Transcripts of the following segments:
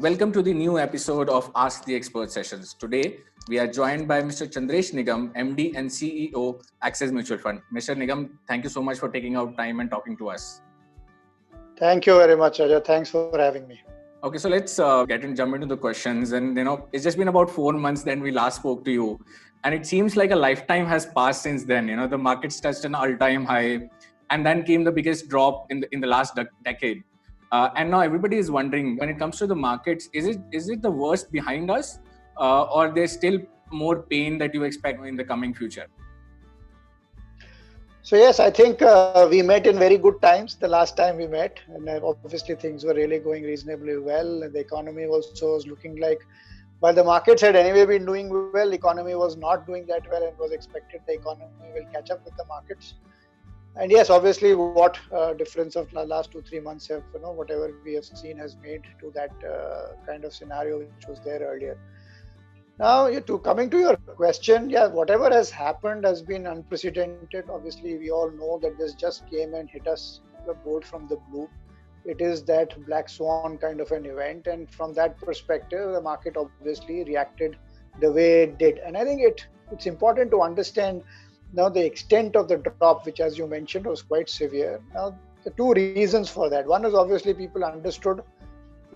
Welcome to the new episode of Ask the Expert sessions. Today, we are joined by Mr. Chandresh Nigam, MD and CEO, Access Mutual Fund. Mr. Nigam, thank you so much for taking out time and talking to us. Thank you very much, Raja. Thanks for having me. Okay, so let's jump into the questions. And it's just been about 4 months then we last spoke to you, and it seems like a lifetime has passed since then. The markets touched an all-time high, and then came the biggest drop in the last decade. And now everybody is wondering, when it comes to the markets, is it the worst behind us, or there's still more pain that you expect in the coming future? So yes, I think we met in very good times the last time we met, and obviously things were really going reasonably well. And the economy also was looking like, while the markets had anyway been doing well, the economy was not doing that well, and was expected the economy will catch up with the markets. And yes, obviously, what difference of the last 2-3 months have, whatever we have seen has made to that kind of scenario which was there earlier. Now, coming to your question, whatever has happened has been unprecedented. Obviously, we all know that this just came and hit us the bolt from the blue. It is that black swan kind of an event, and from that perspective, the market obviously reacted the way it did. And I think it's important to understand now the extent of the drop, which, as you mentioned, was quite severe. Now, the two reasons for that. One is obviously people understood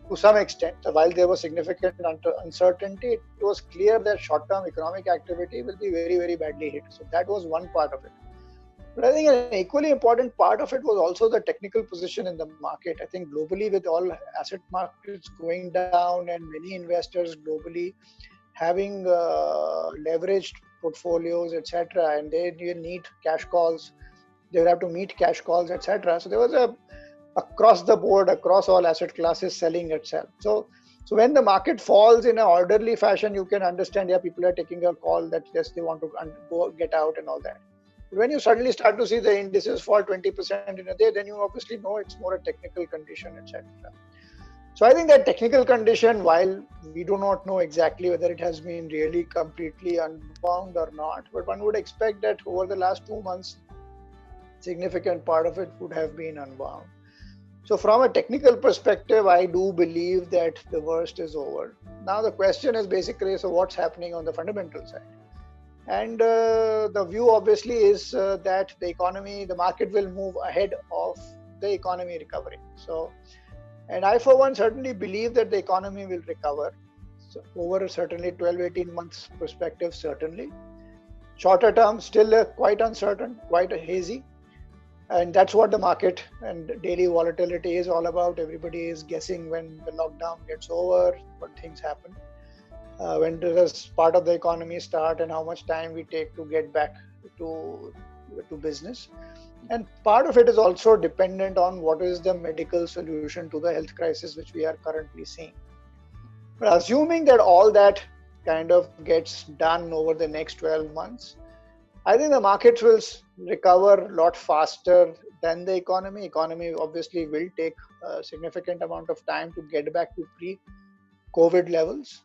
to some extent, while there was significant uncertainty, it was clear that short-term economic activity will be very, very badly hit. So that was one part of it. But I think an equally important part of it was also the technical position in the market. I think globally, with all asset markets going down and many investors globally having leveraged portfolios, etc., and they need cash calls, they will have to meet cash calls, etc. So there was across the board, across all asset classes, selling itself. So when the market falls in an orderly fashion, you can understand, people are taking a call that yes, they want to go get out and all that. But when you suddenly start to see the indices fall 20% in a day, then you obviously know it's more a technical condition, etc. So I think that technical condition, while we do not know exactly whether it has been really completely unbound or not, but one would expect that over the last 2 months, significant part of it would have been unbound. So from a technical perspective, I do believe that the worst is over. Now the question is basically, so what's happening on the fundamental side? And the view obviously is that the market will move ahead of the economy recovery. And I for one certainly believe that the economy will recover. So over certainly 12-18 months perspective, certainly. Shorter term, still quite uncertain, quite hazy. And that's what the market and daily volatility is all about. Everybody is guessing when the lockdown gets over, what things happen, when does part of the economy start, and how much time we take to get back to business. And part of it is also dependent on what is the medical solution to the health crisis which we are currently seeing. But assuming that all that kind of gets done over the next 12 months, I think the markets will recover a lot faster than the economy. Economy obviously will take a significant amount of time to get back to pre-COVID levels.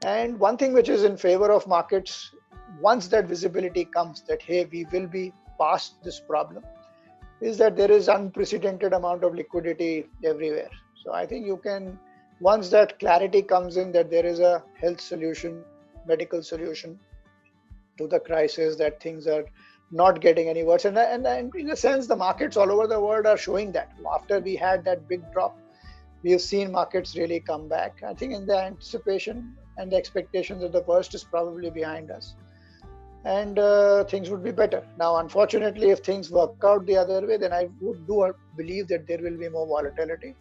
And one thing which is in favor of markets, once that visibility comes that, hey, we will be past this problem, is that there is unprecedented amount of liquidity everywhere. So I think once that clarity comes in that there is a health solution, medical solution to the crisis, that things are not getting any worse. And in a sense, the markets all over the world are showing that. After we had that big drop, we have seen markets really come back. I think in the anticipation and the expectation that the worst is probably behind us, and things would be better. Now, unfortunately, if things work out the other way, then I would believe that there will be more volatility.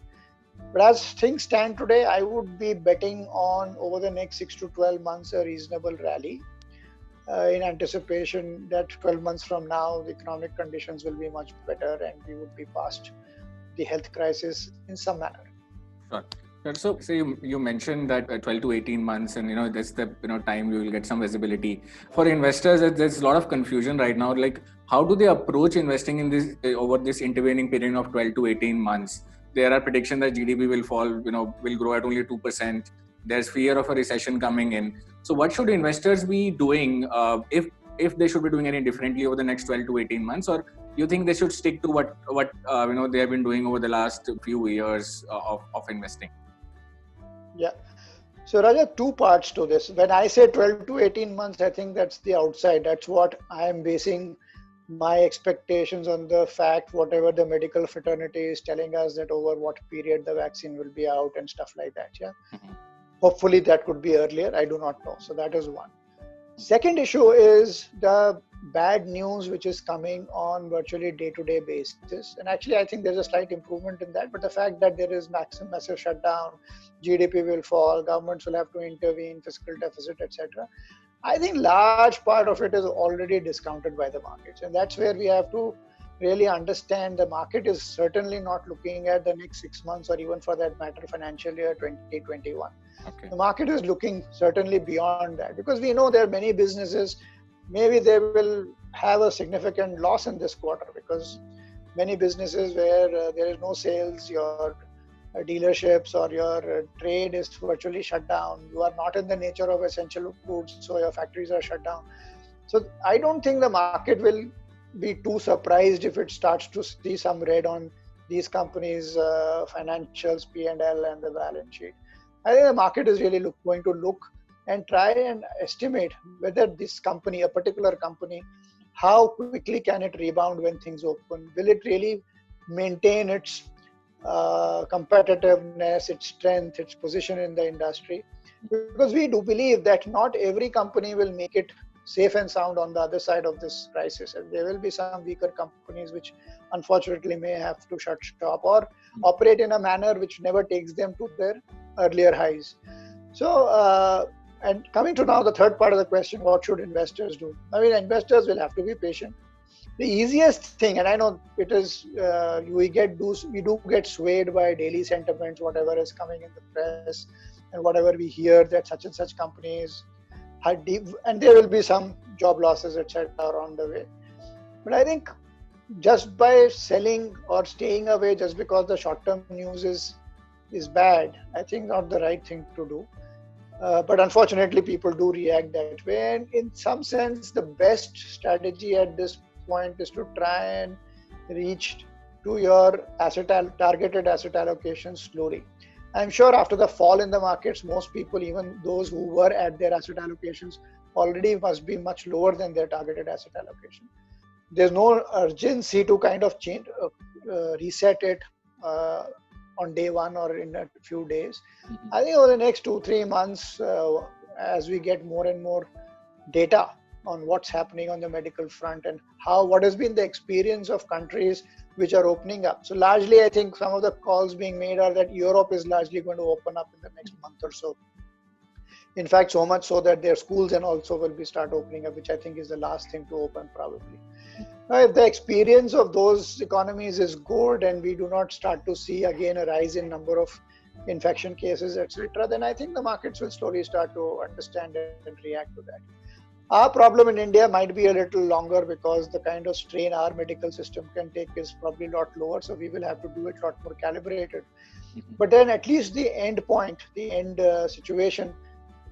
But as things stand today, I would be betting on over the next 6 to 12 months a reasonable rally, in anticipation that 12 months from now, the economic conditions will be much better and we would be past the health crisis in some manner. Sure. So you mentioned that 12 to 18 months, and that's the time we will get some visibility. For investors, there's a lot of confusion right now. Like, how do they approach investing in this over this intervening period of 12 to 18 months? There are predictions that GDP will fall, will grow at only 2%. There's fear of a recession coming in. So what should investors be doing if they should be doing any differently over the next 12 to 18 months, or you think they should stick to what they have been doing over the last few years of investing? Yeah. So Raja, two parts to this. When I say 12 to 18 months, I think that's the outside. That's what I am basing my expectations on, the fact whatever the medical fraternity is telling us, that over what period the vaccine will be out and stuff like that. Yeah. Mhm. Hopefully that could be earlier. I do not know. So that is one. Second issue is the bad news which is coming on virtually day-to-day basis. And actually, I think there's a slight improvement in that. But the fact that there is massive shutdown, GDP will fall, governments will have to intervene, fiscal deficit, etc. I think large part of it is already discounted by the markets. And that's where we have to really understand the market is certainly not looking at the next 6 months, or even for that matter, financial year 2021. Okay. The market is looking certainly beyond that, because we know there are many businesses, maybe they will have a significant loss in this quarter, because many businesses where there is no sales, your dealerships or your trade is virtually shut down. You are not in the nature of essential goods, so your factories are shut down. So I don't think the market will be too surprised if it starts to see some red on these companies' financials, P&L, and the balance sheet. I think the market is really going to look and try and estimate whether this company, a particular company, how quickly can it rebound when things open? Will it really maintain its competitiveness, its strength, its position in the industry? Because we do believe that not every company will make it safe and sound on the other side of this crisis, and there will be some weaker companies which unfortunately may have to shut shop or operate in a manner which never takes them to their earlier highs. So, and coming to now the third part of the question, what should investors do? I mean, investors will have to be patient. The easiest thing, and I know it is, we do get swayed by daily sentiments, whatever is coming in the press, and whatever we hear that such and such companies had deep, and there will be some job losses, etc., along the way. But I think just by selling or staying away just because the short-term news is bad, I think not the right thing to do. But unfortunately, people do react that way. And in some sense, the best strategy at this point is to try and reach to your targeted asset allocation slowly. I'm sure after the fall in the markets, most people, even those who were at their asset allocations, already must be much lower than their targeted asset allocation. There's no urgency to kind of change, reset it uh, on day one or in a few days. Mhm. I think over the next 2-3 months, as we get more and more data on what's happening on the medical front, and what has been the experience of countries which are opening up. So largely, I think some of the calls being made are that Europe is largely going to open up in the next month or so. In fact, so much so that their schools and also will be start opening up, which I think is the last thing to open probably. Now, if the experience of those economies is good and we do not start to see again a rise in number of infection cases, etc., then I think the markets will slowly start to understand and react to that. Our problem in India might be a little longer because the kind of strain our medical system can take is probably a lot lower. So we will have to do it a lot more calibrated. Mhm. But then at least the end point, the end situation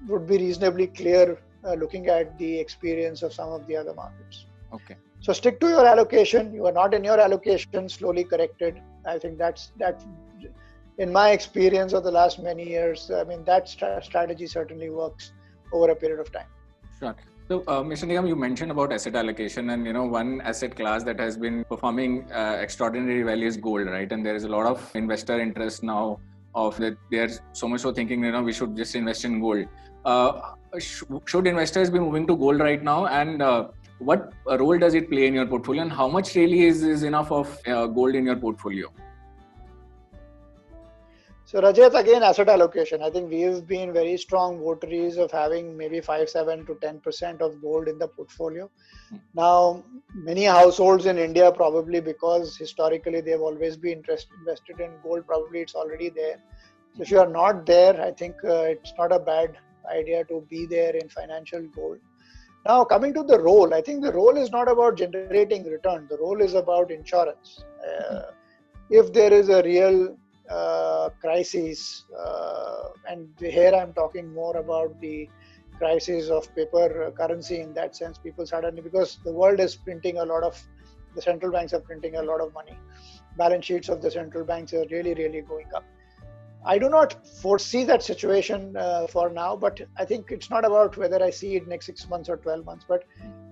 would be reasonably clear looking at the experience of some of the other markets. Okay. So stick to your allocation. You are not in your allocation, slowly corrected. I think that in my experience of the last many years, I mean, that strategy certainly works over a period of time. Sure. So, Mr. Nigam, you mentioned about asset allocation, and one asset class that has been performing extraordinarily well is gold, right? And there is a lot of investor interest now of that. They are so much so thinking, we should just invest in gold. Should investors be moving to gold right now? And what role does it play in your portfolio? And how much really is enough of gold in your portfolio? So Rajat, again, asset allocation. I think we've been very strong votaries of having maybe 5, 7 to 10% of gold in the portfolio. Now, many households in India, probably because historically they've always been invested in gold, probably it's already there. So if you are not there, I think it's not a bad idea to be there in financial gold. Now, coming to the role, I think the role is not about generating return. The role is about insurance. If there is a real crisis, and here I'm talking more about the crisis of paper currency in that sense, people suddenly, because the world is printing a lot of, the central banks are printing a lot of money. Balance sheets of the central banks are really, really going up. I do not foresee that situation for now, but I think it's not about whether I see it next 6 months or 12 months. But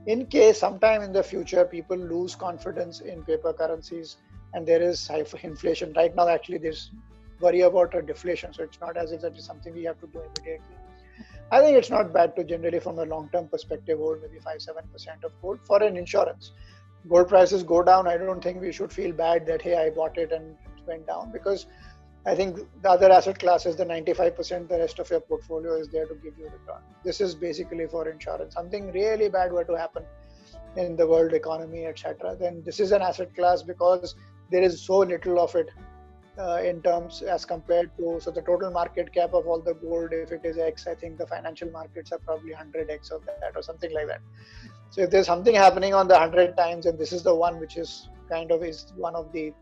in case sometime in the future people lose confidence in paper currencies and there is high inflation, right now actually there's worry about a deflation. So it's not as if that is something we have to do immediately. I think it's not bad to generally from a long-term perspective hold maybe 5-7% of gold for an insurance. Gold prices go down, I don't think we should feel bad that, hey, I bought it and it went down, because I think the other asset classes, the 95%, the rest of your portfolio is there to give you return. This is basically for insurance. Something really bad were to happen in the world economy, etc., then this is an asset class because there is so little of it in terms as compared to, so the total market cap of all the gold, if it is X, I think the financial markets are probably 100X of that or something like that. So if there's something happening on the 100 times, and this is the one which is kind of is one of the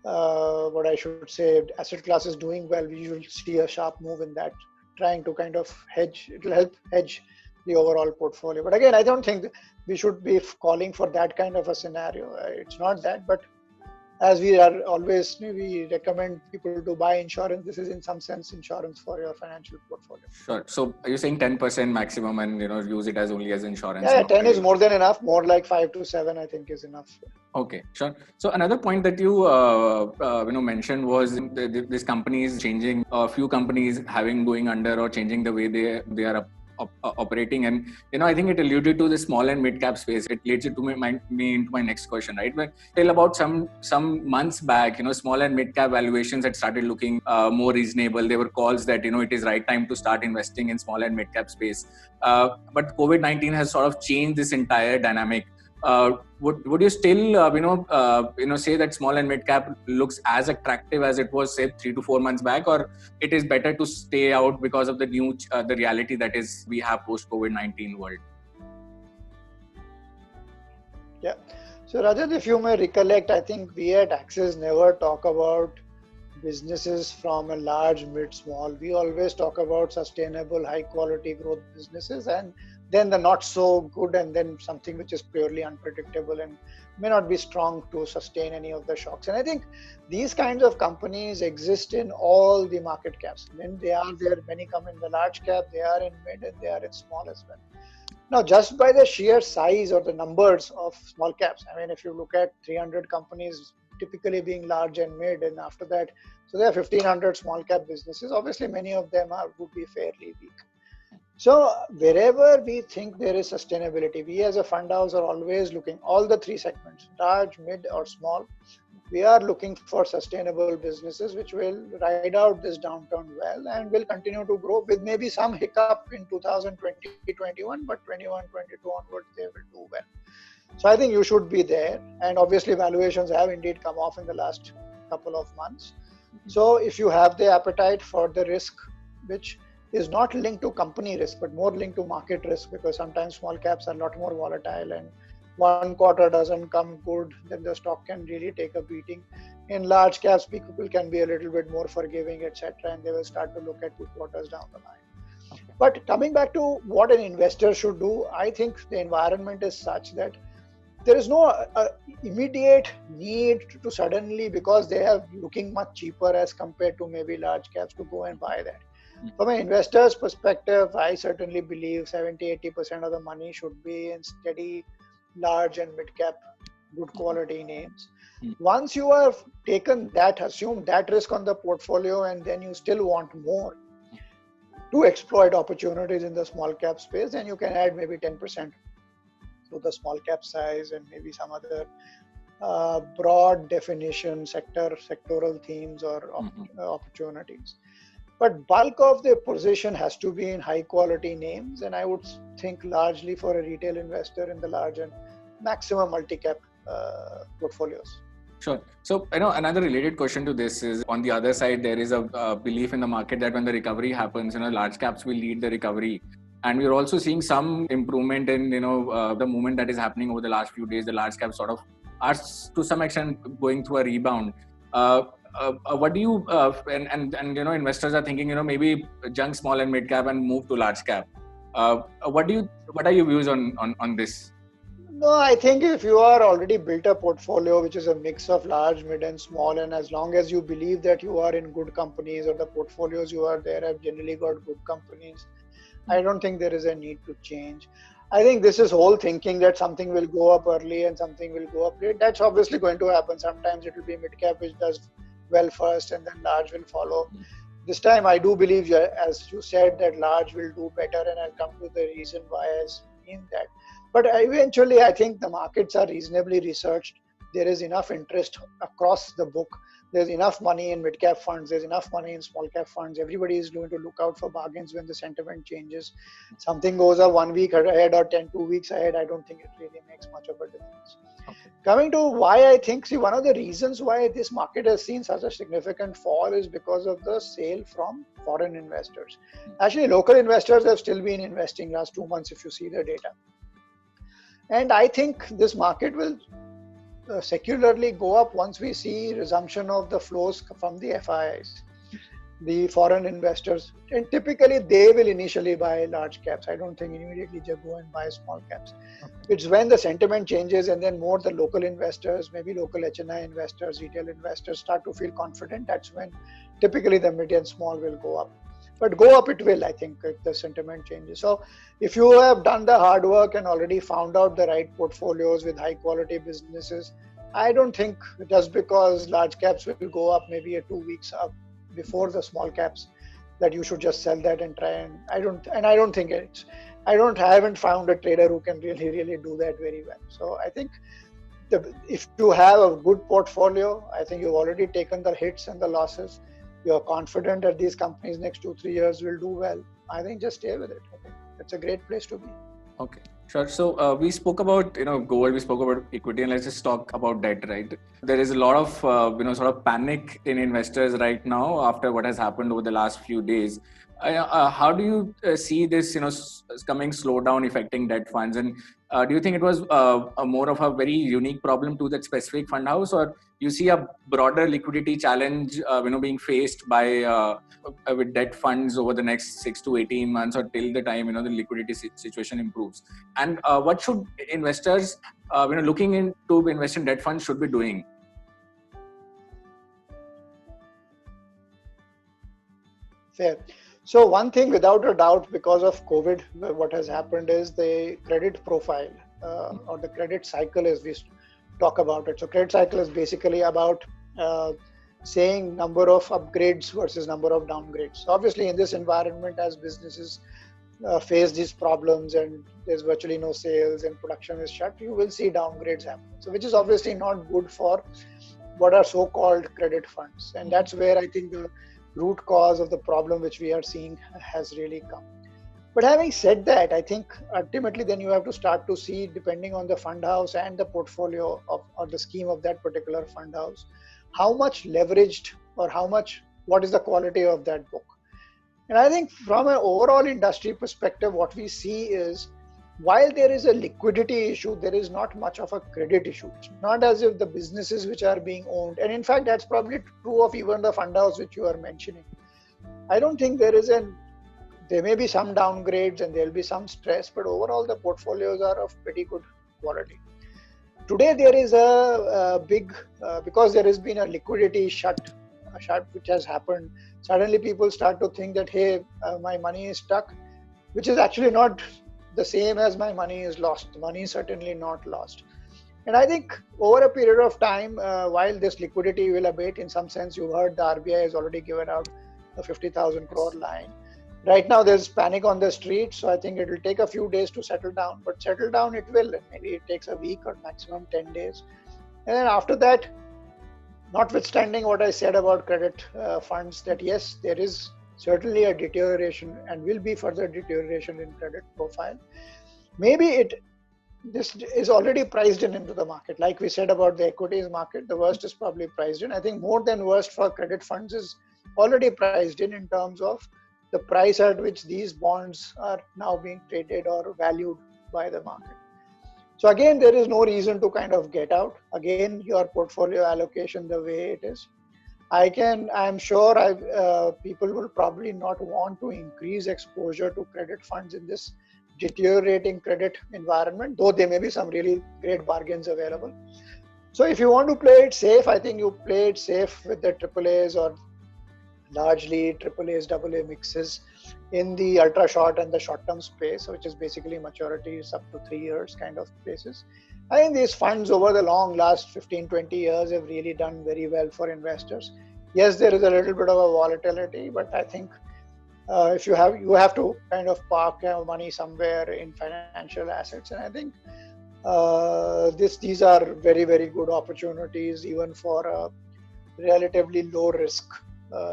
what I should say, asset classes doing well, we will see a sharp move in that, trying to kind of hedge. It will help hedge the overall portfolio. But again, I don't think we should be calling for that kind of a scenario. It's not that, but as we are always, we recommend people to buy insurance. This is in some sense insurance for your financial portfolio. Sure. So are you saying 10% maximum and use it as only as insurance? Yeah, 10 is more than enough. More like 5 to 7, I think, is enough. Okay, sure. So another point that you mentioned was these companies changing, a few companies having going under or changing the way they are operating, and I think it alluded to the small and mid cap space. It leads it to me into my next question, right? But till about some months back, small and mid cap valuations had started looking more reasonable. There were calls that it is right time to start investing in small and mid cap space. But COVID-19 has sort of changed this entire dynamic. Would you still say that small and mid cap looks as attractive as it was, say, 3 to 4 months back, or it is better to stay out because of the new the reality that is we have post COVID-19 world? Yeah. So Rajat, if you may recollect, I think we at Axis never talk about businesses from a large, mid, small. We always talk about sustainable, high quality growth businesses, and then the not so good, and then something which is purely unpredictable and may not be strong to sustain any of the shocks. And I think these kinds of companies exist in all the market caps. When they are there, many come in the large cap, they are in mid, and they are in small as well. Now, just by the sheer size or the numbers of small caps, I mean, if you look at 300 companies typically being large and mid, and after that, so there are 1,500 small cap businesses. Obviously, many of them would be fairly weak. So wherever we think there is sustainability, we as a fund house are always looking, all the three segments, large, mid or small, we are looking for sustainable businesses which will ride out this downturn well and will continue to grow with maybe some hiccup in 2020-21, but 21-22 onwards they will do well. So I think you should be there, and obviously valuations have indeed come off in the last couple of months. So if you have the appetite for the risk, which is not linked to company risk, but more linked to market risk, because sometimes small caps are a lot more volatile, and one quarter doesn't come good, then the stock can really take a beating. In large caps, people can be a little bit more forgiving, etc., and they will start to look at 2 quarters down the line. But coming back to what an investor should do, I think the environment is such that there is no immediate need to suddenly, because they are looking much cheaper as compared to maybe large caps, to go and buy that. From an investor's perspective, I certainly believe 70-80% of the money should be in steady, large and mid-cap, good quality names. Once you have taken that, assume that risk on the portfolio, and then you still want more to exploit opportunities in the small cap space, then you can add maybe 10% to the small cap size and maybe some other broad definition, sectoral themes or opportunities. But bulk of the position has to be in high quality names, and I would think largely for a retail investor in the large and maximum multi-cap portfolios. Sure. So, another related question to this is, on the other side, there is a belief in the market that when the recovery happens, large caps will lead the recovery. And we're also seeing some improvement in, the movement that is happening over the last few days. The large caps sort of are to some extent going through a rebound. What do you and investors are thinking, maybe junk small and mid cap and move to large cap. What are your views on this? No, I think if you are already built a portfolio which is a mix of large, mid, and small, and as long as you believe that you are in good companies or the portfolios you are there have generally got good companies, I don't think there is a need to change. I think this is whole thinking that something will go up early and something will go up late. That's obviously going to happen. Sometimes it will be mid cap which does well first and then large will follow. This time I do believe, as you said, that large will do better, and I'll come to the reason why as in that. But eventually, I think the markets are reasonably researched. There is enough interest across the book. There's enough money in mid cap funds. There's enough money in small cap funds. Everybody is going to look out for bargains when the sentiment changes. Something goes up 1 week ahead or 2 weeks ahead. I don't think it really makes much of a difference. Okay. Coming to why I think, see, one of the reasons why this market has seen such a significant fall is because of the sale from foreign investors. Actually, local investors have still been investing last 2 months if you see the data. And I think this market will secularly go up once we see resumption of the flows from the FIIs, the foreign investors. And typically they will initially buy large caps. I don't think immediately they go and buy small caps. It's when the sentiment changes and then more the local investors, maybe local HNI investors, retail investors start to feel confident. That's when typically the mid and small will go up. But go up it will, I think, if the sentiment changes. So if you have done the hard work and already found out the right portfolios with high quality businesses, I don't think just because large caps will go up maybe 2 weeks up before the small caps that you should just sell that and try. And I don't think I haven't found a trader who can really do that very well. So I think if you have a good portfolio, I think you've already taken the hits and the losses. You're confident that these companies next 2-3 years will do well. I think just stay with it. I think it's a great place to be. Okay, sure. So we spoke about gold, we spoke about equity, and let's just talk about debt, right? There is a lot of sort of panic in investors right now after what has happened over the last few days. How do you see this coming slowdown affecting debt funds, and do you think it was a more of a very unique problem to that specific fund house, or you see a broader liquidity challenge being faced by with debt funds over the next 6 to 18 months or till the time the liquidity situation improves? And what should investors looking into invest in debt funds should be doing? Fair. So one thing without a doubt, because of COVID, what has happened is the credit profile or the credit cycle as we talk about it. So credit cycle is basically about saying number of upgrades versus number of downgrades. So obviously in this environment, as businesses face these problems and there's virtually no sales and production is shut, you will see downgrades happen. So which is obviously not good for what are so-called credit funds. And that's where I think the root cause of the problem which we are seeing has really come. But having said that, I think ultimately then you have to start to see, depending on the fund house and the portfolio or the scheme of that particular fund house, how much leveraged or what is the quality of that book. And I think from an overall industry perspective, what we see is while there is a liquidity issue, there is not much of a credit issue. It's not as if the businesses which are being owned, and in fact, that's probably true of even the fund house which you are mentioning. I don't think there may be some downgrades and there'll be some stress, but overall the portfolios are of pretty good quality. Today there is a big, because there has been a liquidity shut which has happened, suddenly people start to think that, hey, my money is stuck, which is actually not the same as my money is lost. The money is certainly not lost. And I think over a period of time, while this liquidity will abate, in some sense, you heard the RBI has already given out a 50,000 crore line. Right now, there's panic on the street, so I think it will take a few days to settle down. But settle down it will, and maybe it takes a week or maximum 10 days. And then after that, notwithstanding what I said about credit funds, that yes, there is certainly a deterioration and will be further deterioration in credit profile. Maybe this is already priced into the market. Like we said about the equities market, the worst is probably priced in. I think more than worst for credit funds is already priced in terms of the price at which these bonds are now being traded or valued by the market. So again, there is no reason to kind of get out. Again, your portfolio allocation the way it is. I'm sure people will probably not want to increase exposure to credit funds in this deteriorating credit environment, though there may be some really great bargains available. So if you want to play it safe, I think you play it safe with the AAAs or largely AAAs, AA mixes in the ultra short and the short term space, which is basically maturities up to 3 years kind of places. I think these funds over the last 15, 20 years have really done very well for investors. Yes, there is a little bit of a volatility, but I think if you have to kind of park money somewhere in financial assets, and I think these are very, very good opportunities even for a relatively low risk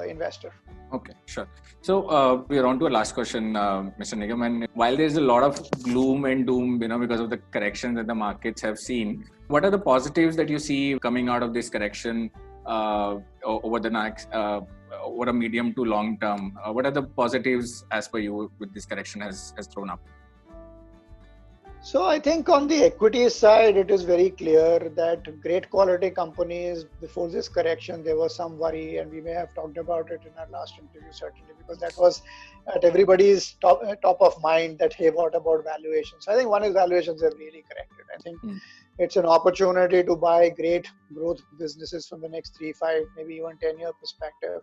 investor. Okay, sure. So we're on to a last question, Mr. Nigam. And while there's a lot of gloom and doom, because of the corrections that the markets have seen, what are the positives that you see coming out of this correction over the next, over a medium to long term? What are the positives as per you with this correction has thrown up? So I think on the equity side, it is very clear that great quality companies, before this correction, there was some worry, and we may have talked about it in our last interview, certainly, because that was at everybody's top of mind that, hey, what about valuations? So I think one is valuations have really corrected. I think it's an opportunity to buy great growth businesses from the next 3, 5, maybe even 10-year perspective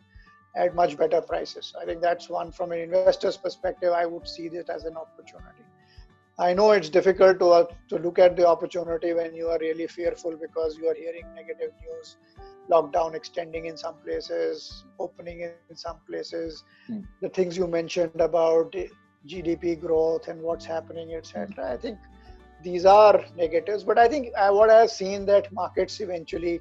at much better prices. I think that's one. From an investor's perspective, I would see this as an opportunity. I know it's difficult to look at the opportunity when you are really fearful because you are hearing negative news, lockdown extending in some places, opening in some places, the things you mentioned about GDP growth and what's happening, etc. I think these are negatives, but I think what I have seen that markets eventually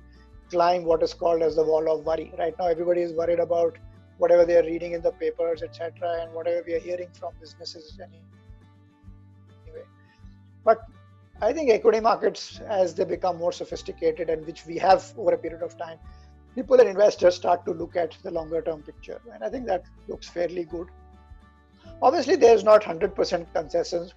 climb what is called as the wall of worry. Right now, everybody is worried about whatever they are reading in the papers, etc., and whatever we are hearing from businesses anyway. But I think equity markets, as they become more sophisticated, and which we have over a period of time, people and investors start to look at the longer term picture. And I think that looks fairly good. Obviously, there's not 100%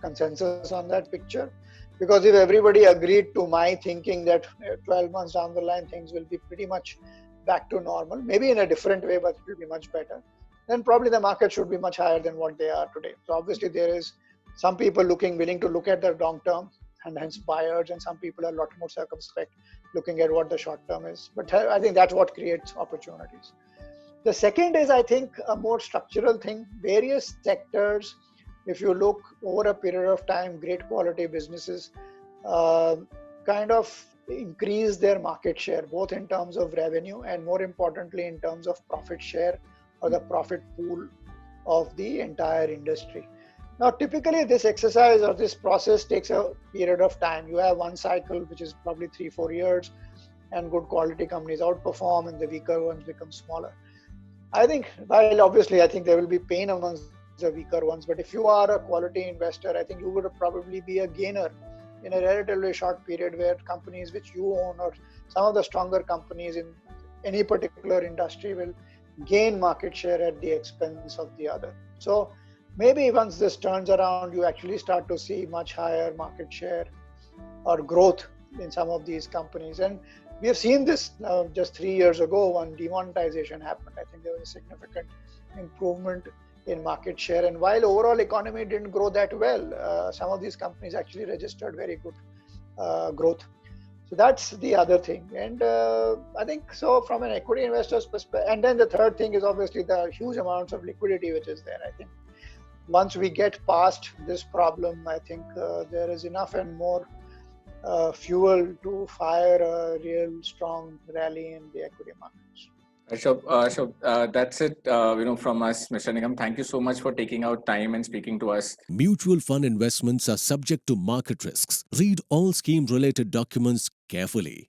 consensus on that picture, because if everybody agreed to my thinking that 12 months down the line, things will be pretty much back to normal, maybe in a different way, but it will be much better, then probably the market should be much higher than what they are today. So obviously, there is some people willing to look at the long term, and hence buyers, and some people are a lot more circumspect looking at what the short term is. But I think that's what creates opportunities. The second is, I think, a more structural thing. Various sectors, if you look over a period of time, great quality businesses kind of increase their market share, both in terms of revenue and more importantly in terms of profit share or the profit pool of the entire industry. Now, typically this exercise or this process takes a period of time. You have one cycle, which is probably 3-4 years, and good quality companies outperform and the weaker ones become smaller. I think, while obviously I think there will be pain amongst the weaker ones, but if you are a quality investor, I think you would probably be a gainer in a relatively short period, where companies which you own or some of the stronger companies in any particular industry will gain market share at the expense of the other. So maybe once this turns around, you actually start to see much higher market share or growth in some of these companies. And we have seen this just 3 years ago when demonetization happened. I think there was a significant improvement in market share. And while overall economy didn't grow that well, some of these companies actually registered very good growth. So that's the other thing. And I think so from an equity investor's perspective. And then the third thing is obviously the huge amounts of liquidity which is there. I think once we get past this problem, I think there is enough and more fuel to fire a real strong rally in the equity markets. So that's it. From us, Mr. Nigam. Thank you so much for taking out time and speaking to us. Mutual fund investments are subject to market risks. Read all scheme-related documents carefully.